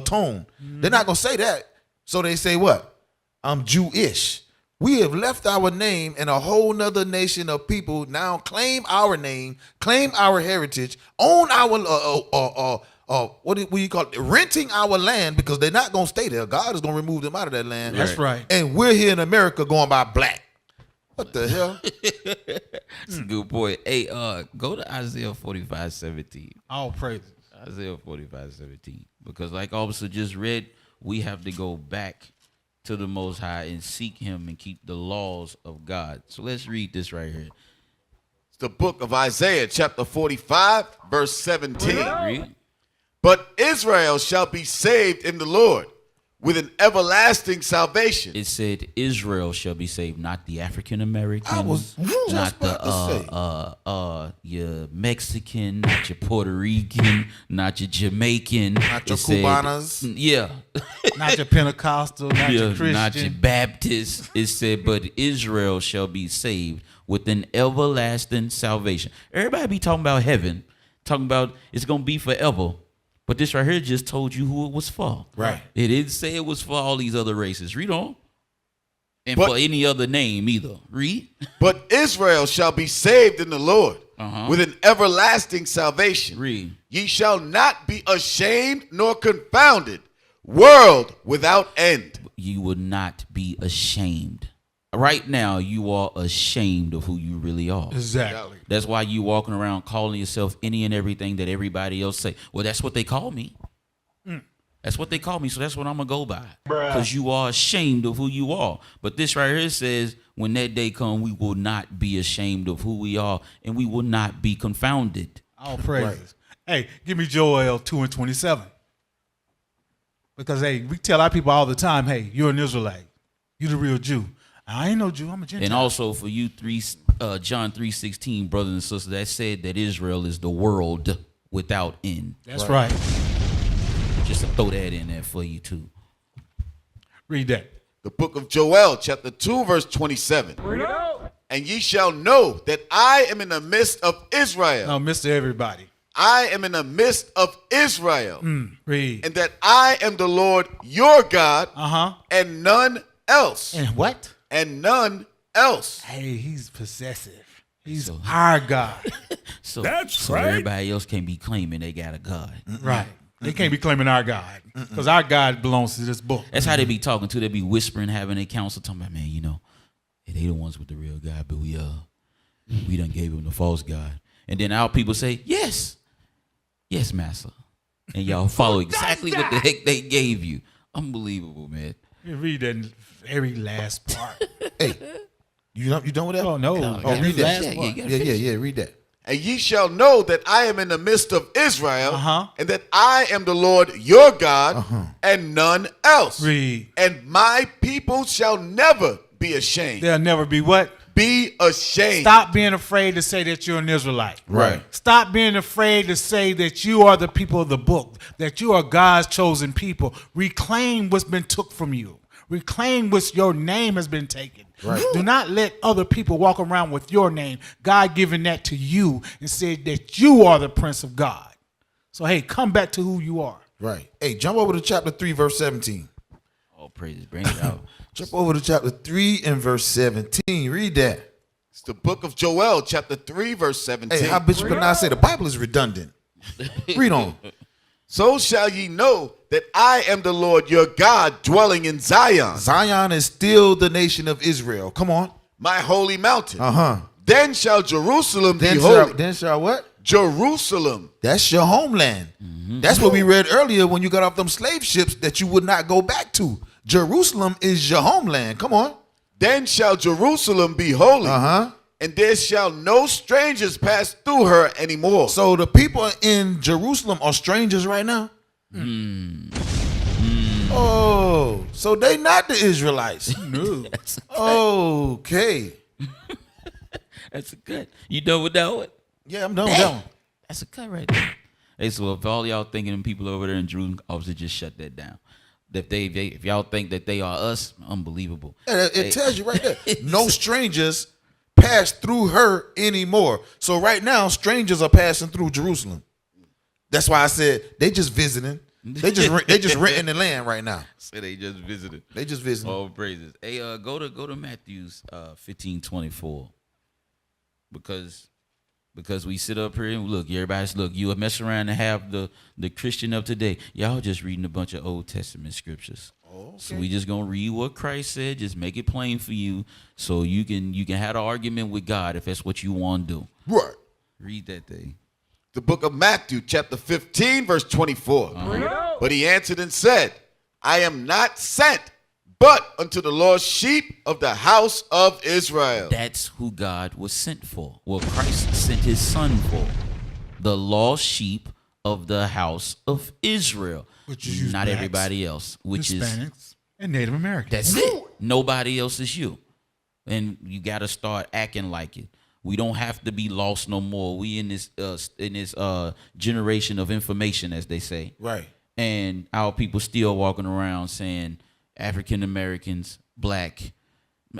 tone. They're not gonna say that. So they say what? I'm Jewish. We have left our name, and a whole nother nation of people now claim our name, claim our heritage, own our what do you call it? Renting our land because they're not gonna stay there. God is gonna remove them out of that land. That's right. And we're here in America going by black. What the hell? That's a good point. Hey, go to Isaiah 45:17. All praises. Isaiah 45:17. Because like Officer just read, we have to go back to the Most High and seek Him and keep the laws of God. So let's read this right here. It's the book of Isaiah, chapter 45, verse 17. Read. But Israel shall be saved in the Lord with an everlasting salvation. It said Israel shall be saved, not the African American, I was just not about your Mexican, not your Puerto Rican, not your Jamaican, not your It said- Cubanas. yeah, Not your Pentecostal, not your Christian. not your Baptist. It said, but Israel shall be saved with an everlasting salvation. Everybody be talking about heaven, talking about it's gonna be forever. But this right here just told you who it was for. Right. It didn't say it was for all these other races. Read on. And But- for any other name either. Read. But Israel shall be saved in the Lord with an everlasting salvation. Read. Ye shall not be ashamed nor confounded, world without end. You will not be ashamed. Right now, you are ashamed of who you really are. Exactly. That's why you walking around calling yourself any and everything that everybody else say. Well, that's what they call me. That's what they call me, so that's what I'm going to go by. Because you are ashamed of who you are. But this right here says, when that day comes, we will not be ashamed of who we are, and we will not be confounded. All praises. Hey, give me Joel 2:27. Because, hey, we tell our people all the time, hey, you're an Israelite. You're the real Jew. I ain't no Jew. I'm a Gentile. And also for you, John 3:16, brothers and sisters, that said that Israel is the world without end. That's right. Just to throw that in there for you, too. Read that. The book of Joel, chapter 2, verse 27. And ye shall know that I am in the midst of Israel. No, Mr. Everybody. I am in the midst of Israel. Read. And that I am the Lord your God, and none else. And what? And none else. Hey, he's possessive. He's our God. So everybody else can't be claiming they got a God. Right. They can't be claiming our God. Because our God belongs to this book. That's how they be talking to. They be whispering, having a council, talking about, man, you know, they the ones with the real God, but we done gave him the false God. And then our people say, yes, master. And y'all follow exactly what the heck they gave you. Unbelievable, man. You read that very last part. Hey, you done with that? Oh, no. Oh, read that. Yeah, Read that. And ye shall know that I am in the midst of Israel, Uh-huh. and that I am the Lord your God, and none else. Read. And my people shall never be ashamed. They'll never be what? Be ashamed. Stop being afraid to say that you're an Israelite. Right. Stop being afraid to say that you are the people of the book, that you are God's chosen people. Reclaim what's been took from you. Reclaim what your name has been taken. Right. Do not let other people walk around with your name. God giving that to you and said that you are the Prince of God. So, hey, come back to who you are. Right. Hey, jump over to chapter 3, verse 17. Oh, praises. Bring it out. Jump over to chapter 3 and verse 17. Read that. It's the book of Joel, chapter 3, verse 17. Hey, how Bishop and I say the Bible is redundant. Read on. So shall ye know that I am the Lord your God, dwelling in Zion, Zion is still the nation of Israel. Come on. my holy mountain. Uh-huh. Then shall Jerusalem be Then holy. shall what? Jerusalem. That's your homeland. That's what we read earlier when you got off them slave ships that you would not go back to. Jerusalem is your homeland. Come on. Then shall Jerusalem be holy. Uh-huh. And there shall no strangers pass through her anymore. So the people in Jerusalem are strangers right now? Oh, so they not the Israelites. No. Okay. That's a cut. You done with that one? Yeah, I'm done with that one. That's a cut right there. Hey, so if all y'all thinking them people over there in Jerusalem, obviously just shut that down. If y'all think that they are us, unbelievable. Yeah, it tells you right there. No strangers pass through her anymore. So right now, strangers are passing through Jerusalem. That's why I said they just visiting. They just renting the land right now. So they just visited. They just visiting. All praises. Hey, go to Matthew's 15:24. Because we sit up here and look, you mess around and have the Christian of today. Y'all just reading a bunch of Old Testament scriptures. Oh, okay. So we just gonna read what Christ said, just make it plain for you, so you can have an argument with God if that's what you want to do. Right. Read that thing. The book of Matthew, chapter 15, verse 24. But he answered and said, I am not sent but unto the lost sheep of the house of Israel. That's who God was sent for. Well, Christ sent his son for. The lost sheep of the house of Israel. Which is not blacks, everybody else, which Hispanics, and Native Americans. That's it. Nobody else is you. And you got to start acting like it. We don't have to be lost no more. We in this generation of information, as they say. Right. And our people still walking around saying African Americans, black.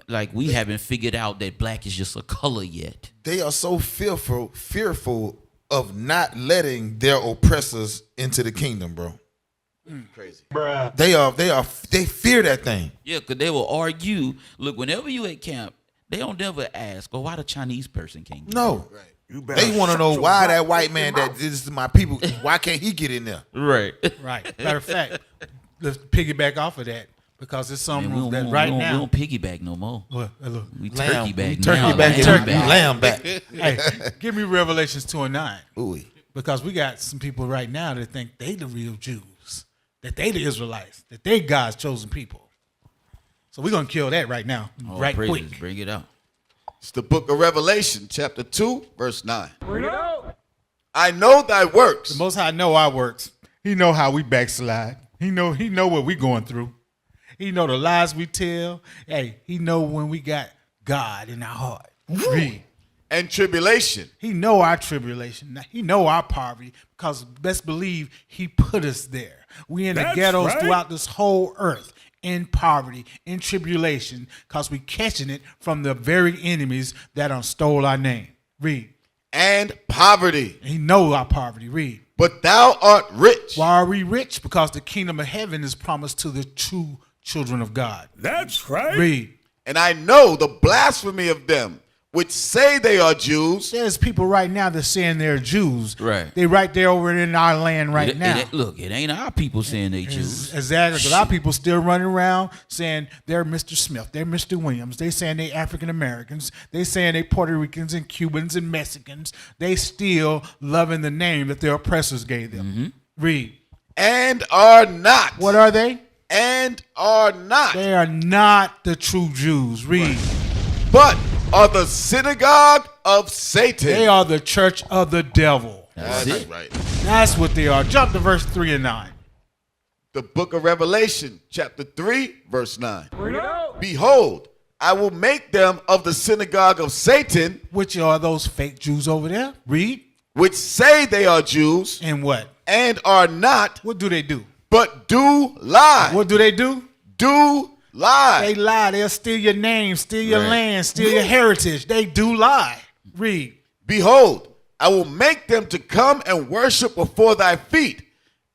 Like we haven't figured out that black is just a color yet. They are so fearful of not letting their oppressors into the kingdom, bro. Crazy. They fear that thing. Yeah, because they will argue. Look, whenever you at camp, they don't never ask, "Oh, why the Chinese person can't get No. Right. They want to know why that white man that this is my people, why can't he get in there? Right. Right. Matter of fact, let's piggyback off of that because it's something Man, that we right don't, now. We don't piggyback no more. Look. We Lamb. turkey back We turkey now. back and Lamb back. lamb back. Hey, give me Revelations 2:9. Ooh. Because we got some people right now that think they the real Jews, that they the Israelites, that they God's chosen people. So we're going to kill that right now, Oh, right praises. quick. Bring it out. It's the book of Revelation, chapter 2, verse 9. I know thy works. The Most High know our works. He know how we backslide. He know what we going through. He know the lies we tell. Hey, he know when we got God in our heart. Read. And tribulation. He know our tribulation. He know our poverty because best believe he put us there. We in the ghettos throughout this whole earth in poverty, in tribulation because we catching it from the very enemies that done stole our name. Read. And poverty. He know our poverty. Read. But thou art rich. Why are we rich? Because the kingdom of heaven is promised to the true children of God. That's right. Read. And I know the blasphemy of them which say they are Jews. There's people right now that saying they're Jews. Right. They right there over in our land right now. Look, it ain't our people saying they Jews. Exactly. Because our people still running around saying they're Mr. Smith, they're Mr. Williams. They saying they African Americans. They saying they Puerto Ricans and Cubans and Mexicans. They still loving the name that their oppressors gave them. Mm-hmm. Read. And are not. What are they? And are not. They are not the true Jews. Read. But are the synagogue of Satan. They are the church of the devil. That's it. Right. That's what they are. Jump to verse 3 and 9. The book of Revelation, chapter 3, verse 9. Behold, I will make them of the synagogue of Satan, Which are those fake Jews over there? Read. which say they are Jews, And what? and are not, What do they do? but do lie. What do they do? Do lie. They lie. They'll steal your name, steal your Right. land, steal your heritage. They do lie. Read. Behold, I will make them to come and worship before thy feet,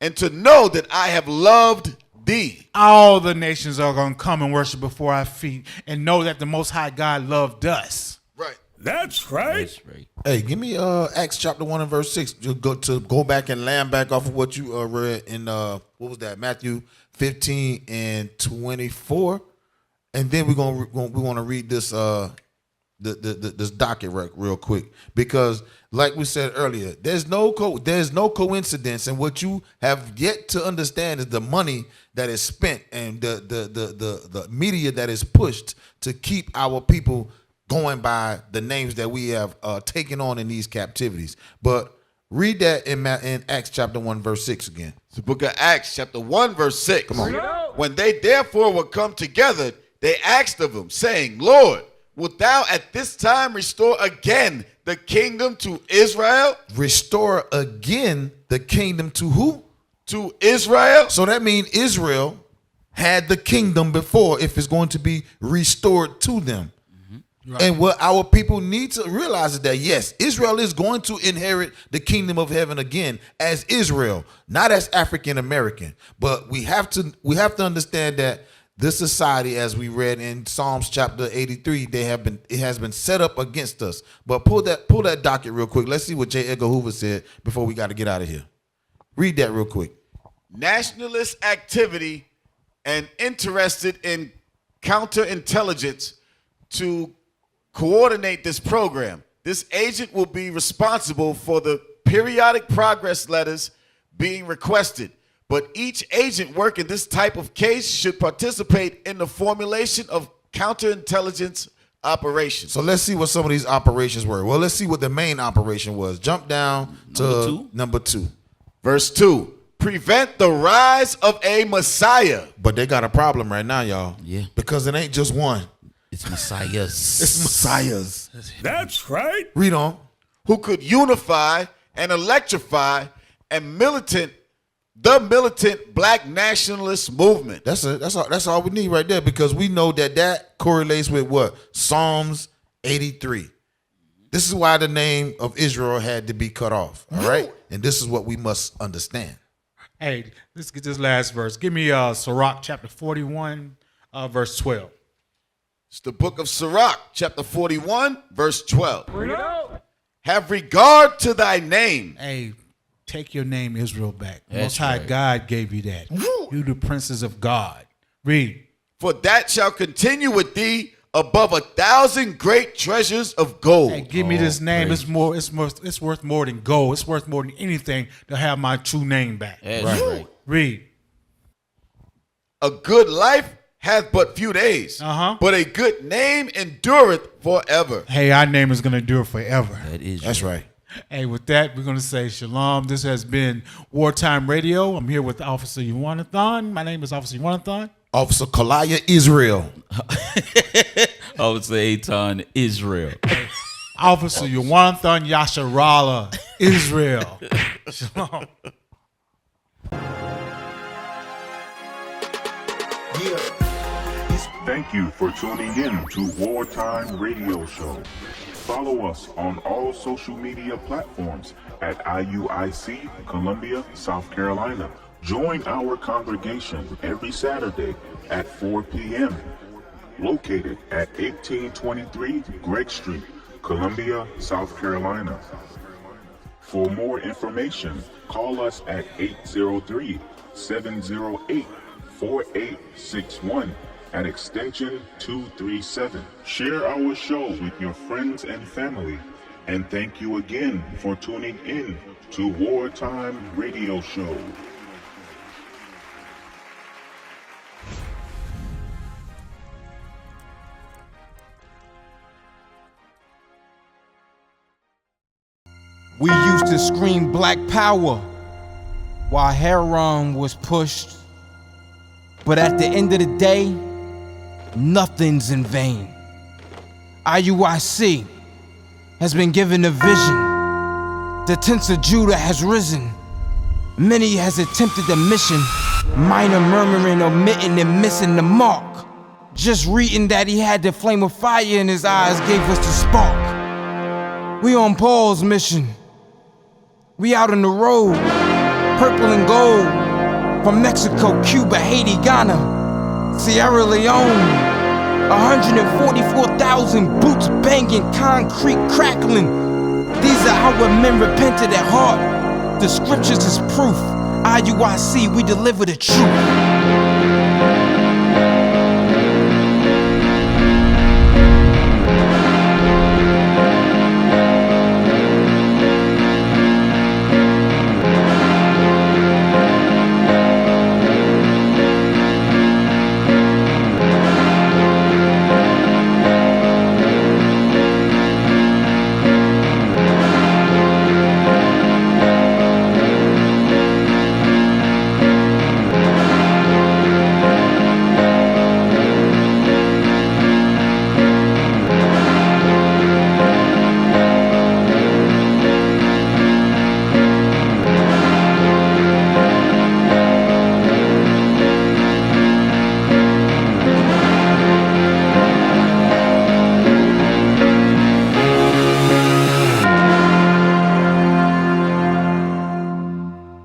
and to know that I have loved thee. All the nations are going to come and worship before our feet and know that the Most High God loved us. Right. That's right. That's right. Hey, give me Acts chapter 1 and verse 6. You go back and land back off of what you read in what was that? Matthew 15 and 24. And then we want to read this this docket real quick, because like we said earlier, there's no coincidence, and what you have yet to understand is the money that is spent and the media that is pushed to keep our people going by the names that we have taken on in these captivities. But read that in Acts chapter 1 verse 6 again. It's the book of Acts, chapter 1, verse 6. Come on. When they therefore were come together, they asked of him, saying, Lord, wilt thou at this time restore again the kingdom to Israel? Restore again the kingdom to who? To Israel? So that means Israel had the kingdom before, if it's going to be restored to them. Right. And what our people need to realize is that, yes, Israel is going to inherit the kingdom of heaven again as Israel, not as African American. But we have to understand that this society, as we read in Psalms chapter 83, it has been set up against us. But pull that docket real quick. Let's see what J. Edgar Hoover said before we got to get out of here. Read that real quick. Nationalist activity and interested in counterintelligence to coordinate this program. This agent will be responsible for the periodic progress letters being requested, but each agent working this type of case should participate in the formulation of counterintelligence operations. So let's see what some of these operations were. Well, let's see what the main operation was. Jump down to number two. Verse 2, prevent the rise of a Messiah. But they got a problem right now, y'all. Yeah. Because it ain't just one. It's messiahs. It's messiahs. That's right. Read on. Who could unify and electrify the militant black nationalist movement. That's it. That's all we need right there, because we know that correlates with what? Psalms 83. This is why the name of Israel had to be cut off. All right? And this is what we must understand. Hey, let's get this last verse. Give me Sirach chapter 41, verse 12. It's the book of Sirach, chapter 41, verse 12. Have regard to thy name. Hey, take your name Israel back. That's Most High right. God gave you that. You the princes of God. Read. For that shall continue with thee above 1,000 great treasures of gold. Hey, give me this name. praise. It's worth more than gold. It's worth more than anything to have my true name back. That's right. Read. A good life hath but few days, but a good name endureth forever. Hey, our name is going to endure forever. That's right. Hey, with that, we're going to say shalom. This has been Wartime Radio. I'm here with Officer Yuanathan. My name is Officer Yuanathan. Officer Gedaliah, Israel. I would say Aton, Israel. Officer Yuanathan Yasharala, Israel. Shalom. Thank you for tuning in to Wartime Radio Show. Follow us on all social media platforms at IUIC, Columbia, South Carolina. Join our congregation every Saturday at 4 p.m. located at 1823 Gregg Street, Columbia, South Carolina. For more information, call us at 803-708-4861 at extension 237. Share our show with your friends and family. And thank you again for tuning in to Wartime Radio Show. We used to scream black power while heroin was pushed. But at the end of the day, nothing's in vain. IUIC has been given a vision. The tents of Judah has risen. Many has attempted the mission. Minor murmuring, omitting, and missing the mark. Just reading that he had the flame of fire in his eyes gave us the spark. We on Paul's mission. We out on the road, purple and gold. From Mexico, Cuba, Haiti, Ghana, Sierra Leone. 144,000 boots banging, concrete crackling. These are how men repented at heart. The scriptures is proof. IUIC, we deliver the truth.